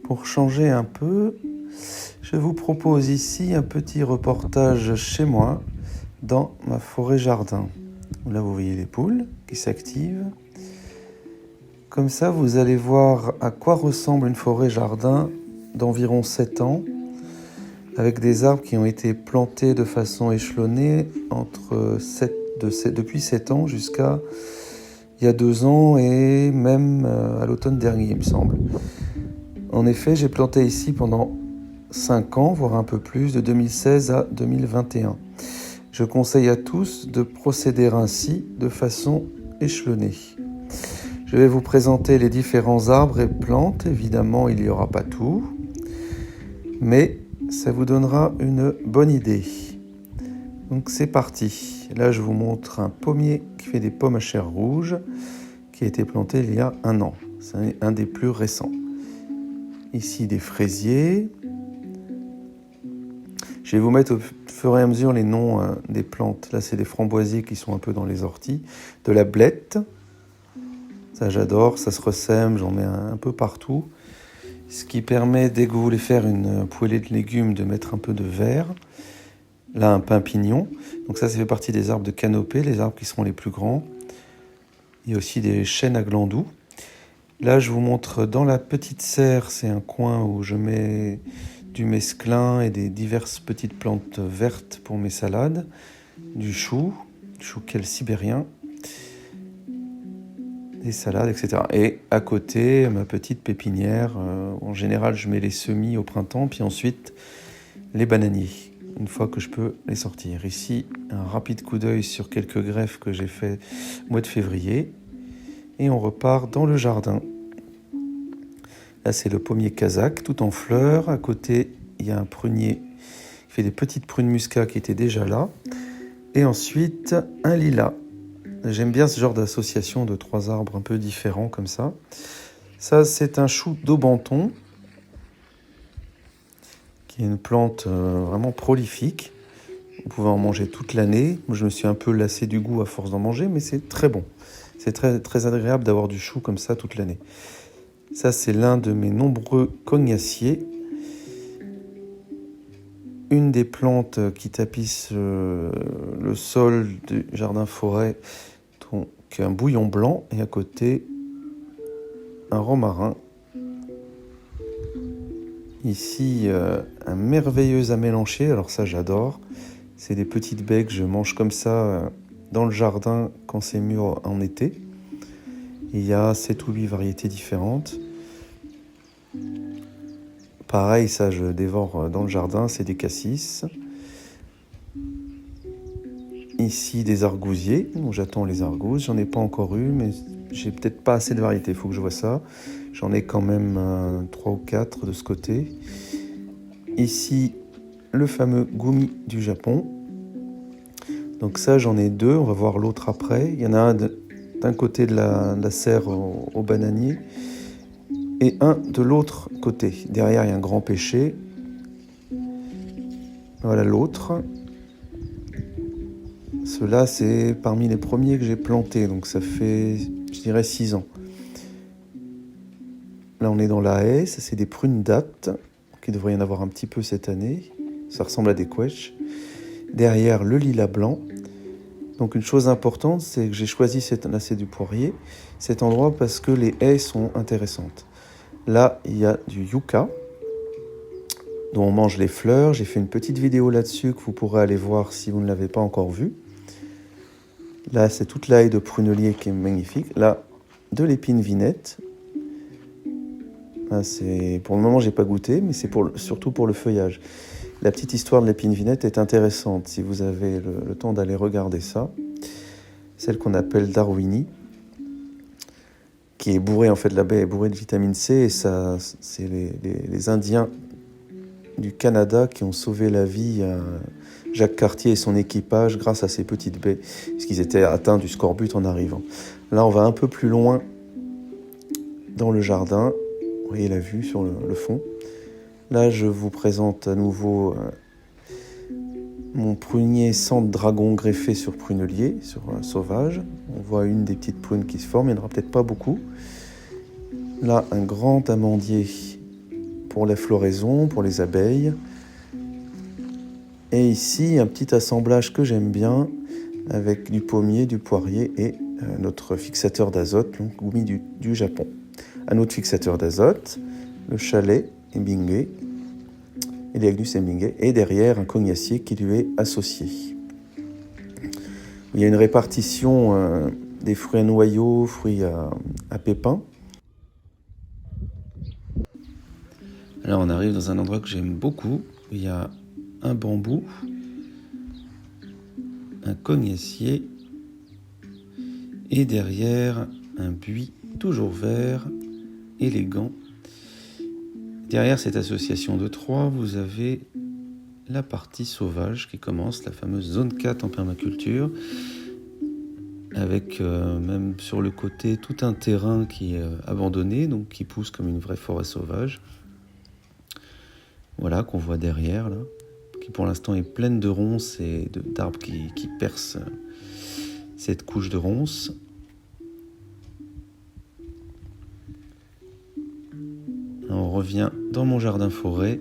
Pour changer un peu, je vous propose ici un petit reportage chez moi, dans ma forêt-jardin. Là, vous voyez les poules qui s'activent. Comme ça, vous allez voir à quoi ressemble une forêt-jardin d'environ 7 ans, avec des arbres qui ont été plantés de façon échelonnée depuis 7 ans jusqu'à il y a 2 ans et même à l'automne dernier, il me semble. En effet, j'ai planté ici pendant 5 ans, voire un peu plus, de 2016 à 2021. Je conseille à tous de procéder ainsi de façon échelonnée. Je vais vous présenter les différents arbres et plantes. Évidemment, il n'y aura pas tout, mais ça vous donnera une bonne idée. Donc c'est parti. Là, je vous montre un pommier qui fait des pommes à chair rouge, qui a été planté il y a 1 an. C'est un des plus récents. Ici, des fraisiers. Je vais vous mettre au fur et à mesure les noms des plantes. Là, c'est des framboisiers qui sont un peu dans les orties. De la blette. Ça, j'adore. Ça se ressème. J'en mets un peu partout. Ce qui permet, dès que vous voulez faire une poêlée de légumes, de mettre un peu de verre. Là, un pin pignon. Donc ça fait partie des arbres de canopée, les arbres qui seront les plus grands. Il y a aussi des chênes à glands doux. Là, je vous montre dans la petite serre, c'est un coin où je mets du mesclun et des diverses petites plantes vertes pour mes salades, du chou sibérien, des salades, etc. Et à côté, ma petite pépinière. En général, je mets les semis au printemps, puis ensuite les bananiers, une fois que je peux les sortir. Ici, un rapide coup d'œil sur quelques greffes que j'ai fait au mois de février. Et on repart dans le jardin. Là, c'est le pommier kazakh, tout en fleurs. À côté, il y a un prunier qui fait des petites prunes muscat qui étaient déjà là. Et ensuite, un lilas. J'aime bien ce genre d'association de 3 arbres un peu différents comme ça. Ça, c'est un chou d'aubenton, qui est une plante vraiment prolifique. Vous pouvez en manger toute l'année. Moi, je me suis un peu lassé du goût à force d'en manger, mais c'est très bon. C'est très, très agréable d'avoir du chou comme ça toute l'année. Ça, c'est l'un de mes nombreux cognaciers. Une des plantes qui tapissent le sol du jardin-forêt, donc un bouillon blanc, et à côté, un romarin. Ici, un merveilleux amélanchier, alors ça, j'adore. C'est des petites baies que je mange comme ça dans le jardin quand c'est mûr en été. Il y a 7 ou 8 variétés différentes. Pareil, ça je dévore dans le jardin, c'est des cassis. Ici des argousiers, j'attends les argousses, j'en ai pas encore eu, mais j'ai peut-être pas assez de variétés, il faut que je vois ça. J'en ai quand même 3 ou 4 de ce côté. Ici, le fameux gumi du Japon. Donc ça, j'en ai 2, on va voir l'autre après. Il y en a un d'un côté de la serre au bananier et un de l'autre côté. Derrière, il y a un grand pêcher. Voilà l'autre. Ceux-là, c'est parmi les premiers que j'ai plantés, donc ça fait, je dirais, 6 ans. Là, on est dans la haie, ça c'est des prunes dattes, qui devrait y en avoir un petit peu cette année. Ça ressemble à des quetches. Derrière, le lilas blanc. Donc une chose importante, c'est que j'ai choisi là c'est du poirier, cet endroit parce que les haies sont intéressantes. Là, il y a du yucca, dont on mange les fleurs. J'ai fait une petite vidéo là-dessus que vous pourrez aller voir si vous ne l'avez pas encore vue. Là, c'est toute la haie de prunelier qui est magnifique. Là, de l'épine vinette. Là, pour le moment, j'ai pas goûté, mais c'est surtout pour le feuillage. La petite histoire de l'épine vinette est intéressante, si vous avez le temps d'aller regarder ça. Celle qu'on appelle Darwini, qui est bourrée, en fait, la baie est bourrée de vitamine C, et ça, c'est les Indiens du Canada qui ont sauvé la vie à Jacques Cartier et son équipage grâce à ces petites baies, parce qu'ils étaient atteints du scorbut en arrivant. Là, on va un peu plus loin dans le jardin. Vous voyez la vue sur le fond. Là, je vous présente à nouveau mon prunier sang de dragon greffé sur prunelier, sur un sauvage. On voit une des petites prunes qui se forment, il n'y en aura peut-être pas beaucoup. Là, un grand amandier pour la floraison, pour les abeilles. Et ici, un petit assemblage que j'aime bien avec du pommier, du poirier et notre fixateur d'azote, donc Gumi du Japon. Un autre fixateur d'azote, le chalet Embingé, Eleagnus Embingé, et derrière un cognacier qui lui est associé. Il y a une répartition des fruits à noyaux, fruits à pépins. Alors on arrive dans un endroit que j'aime beaucoup. Il y a un bambou, un cognacier et derrière un buis toujours vert, élégant. Derrière cette association de trois, vous avez la partie sauvage qui commence, la fameuse zone 4 en permaculture, avec même sur le côté tout un terrain qui est abandonné, donc qui pousse comme une vraie forêt sauvage. Voilà, qu'on voit derrière, là, qui pour l'instant est pleine de ronces et d'arbres qui percent cette couche de ronces. On revient dans mon jardin forêt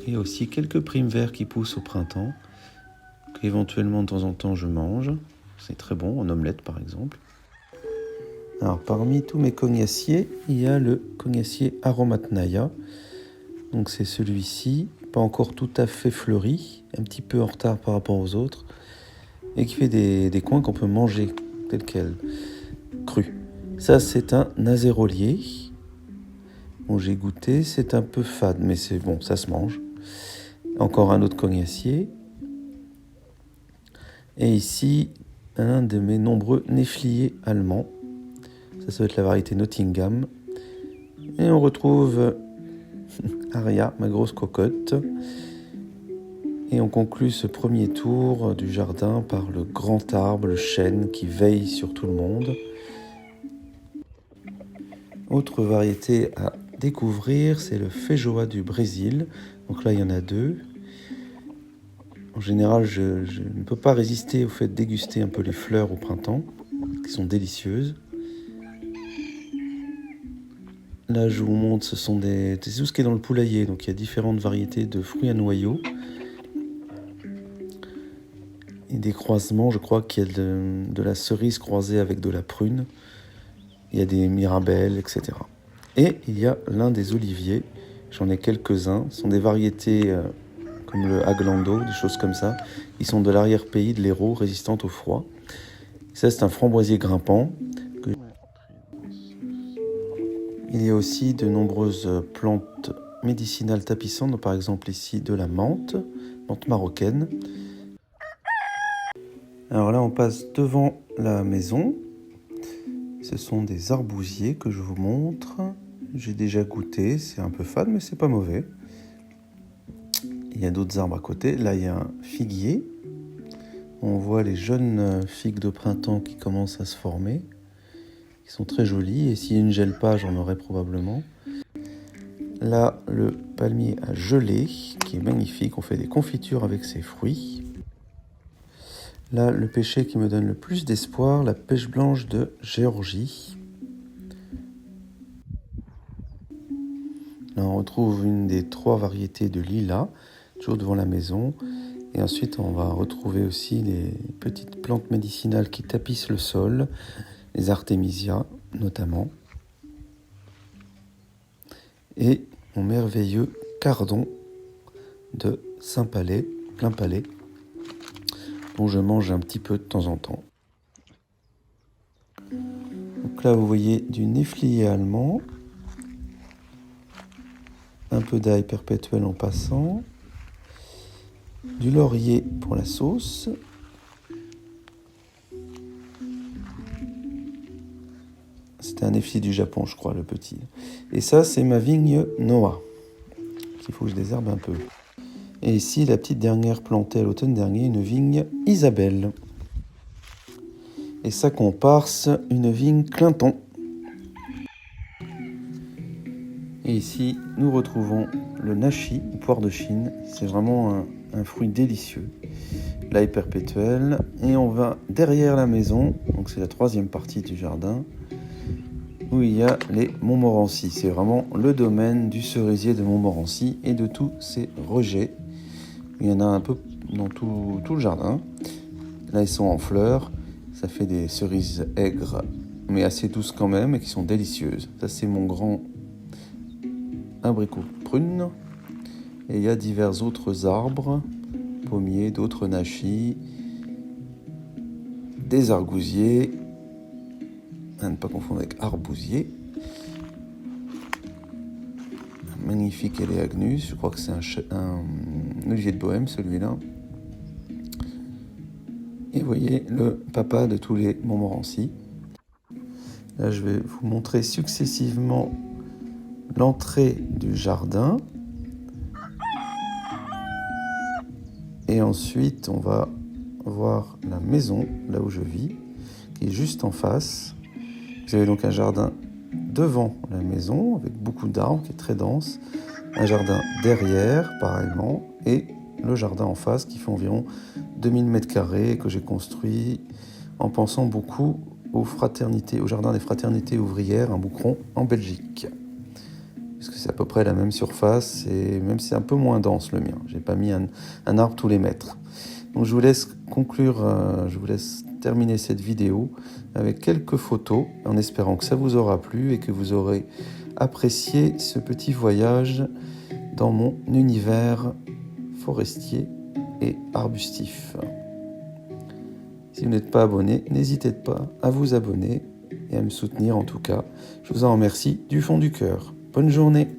et aussi quelques primes verts qui poussent au printemps, qu'éventuellement de temps en temps je mange. C'est très bon, en omelette par exemple. Alors parmi tous mes cognaciers, il y a le cognacier Aromatnaya. Donc c'est celui-ci, pas encore tout à fait fleuri, un petit peu en retard par rapport aux autres, et qui fait des coins qu'on peut manger tel quel, cru. Ça c'est un azérolier. Bon, j'ai goûté, c'est un peu fade, mais c'est bon, ça se mange. Encore un autre cognacier. Et ici, un de mes nombreux néfliers allemands. Ça va être la variété Nottingham. Et on retrouve Aria, ma grosse cocotte. Et on conclut ce premier tour du jardin par le grand arbre, le chêne qui veille sur tout le monde. Autre variété à découvrir, c'est le feijoa du Brésil. Donc là, il y en a deux. En général, je ne peux pas résister au fait de déguster un peu les fleurs au printemps, qui sont délicieuses. Là, je vous montre, ce sont c'est tout ce qui est dans le poulailler. Donc, il y a différentes variétés de fruits à noyaux. Et des croisements, je crois qu'il y a de la cerise croisée avec de la prune. Il y a des mirabelles, etc. Et il y a l'un des oliviers. J'en ai quelques-uns. Ce sont des variétés comme le Aglando, des choses comme ça. Ils sont de l'arrière-pays de l'Hérault, résistantes au froid. Ça, c'est un framboisier grimpant. Il y a aussi de nombreuses plantes médicinales tapissantes, par exemple ici de la menthe marocaine. Alors là, on passe devant la maison. Ce sont des arbousiers que je vous montre. J'ai déjà goûté, c'est un peu fade, mais c'est pas mauvais. Il y a d'autres arbres à côté. Là, il y a un figuier. On voit les jeunes figues de printemps qui commencent à se former. Ils sont très jolis. Et s'il ne gèle pas, j'en aurai probablement. Là, le palmier à gelée, qui est magnifique. On fait des confitures avec ses fruits. Là, le pêcher qui me donne le plus d'espoir, la pêche blanche de Géorgie. Là, on retrouve une des 3 variétés de lilas, toujours devant la maison. Et ensuite, on va retrouver aussi les petites plantes médicinales qui tapissent le sol, les artémisias notamment. Et mon merveilleux cardon de Saint-Palais, plein palais, dont je mange un petit peu de temps en temps. Donc là, vous voyez du néflier allemand, un peu d'ail perpétuel en passant, du laurier pour la sauce, c'était un néflier du Japon, je crois, le petit. Et ça, c'est ma vigne Noah, qu'il faut que je désherbe un peu. Et ici, la petite dernière plantée à l'automne dernier, une vigne Isabelle. Et ça comparse une vigne Clinton. Et ici, nous retrouvons le nashi, ou poire de Chine. C'est vraiment un fruit délicieux. L'ail perpétuel. Et on va derrière la maison, donc c'est la 3e partie du jardin. où il y a les Montmorency. C'est vraiment le domaine du cerisier de Montmorency et de tous ses rejets. Il y en a un peu dans tout le jardin. Là, ils sont en fleurs. Ça fait des cerises aigres, mais assez douces quand même, et qui sont délicieuses. Ça, c'est mon grand abricot prune. Et il y a divers autres arbres, pommiers, d'autres nachis, des argousiers, à ne pas confondre avec arbousiers. Un magnifique Eleagnus, je crois que c'est un olivier de Bohême, celui-là. Et vous voyez le papa de tous les Montmorency. Là, je vais vous montrer successivement l'entrée du jardin. Et ensuite, on va voir la maison, là où je vis, qui est juste en face. Vous avez donc un jardin devant la maison, avec beaucoup d'arbres, qui est très dense. Un jardin derrière, pareillement, et le jardin en face, qui fait environ 2000 m² que j'ai construit en pensant beaucoup au jardin des fraternités ouvrières, un Boucron, en Belgique. Parce que c'est à peu près la même surface, et même si c'est un peu moins dense le mien. J'ai pas mis un arbre tous les mètres. Donc je vous laisse conclure, je vous laisse terminer cette vidéo avec quelques photos, en espérant que ça vous aura plu et que vous aurez apprécié ce petit voyage dans mon univers forestier et arbustif. Si vous n'êtes pas abonné, n'hésitez pas à vous abonner et à me soutenir en tout cas. Je vous en remercie du fond du cœur. Bonne journée!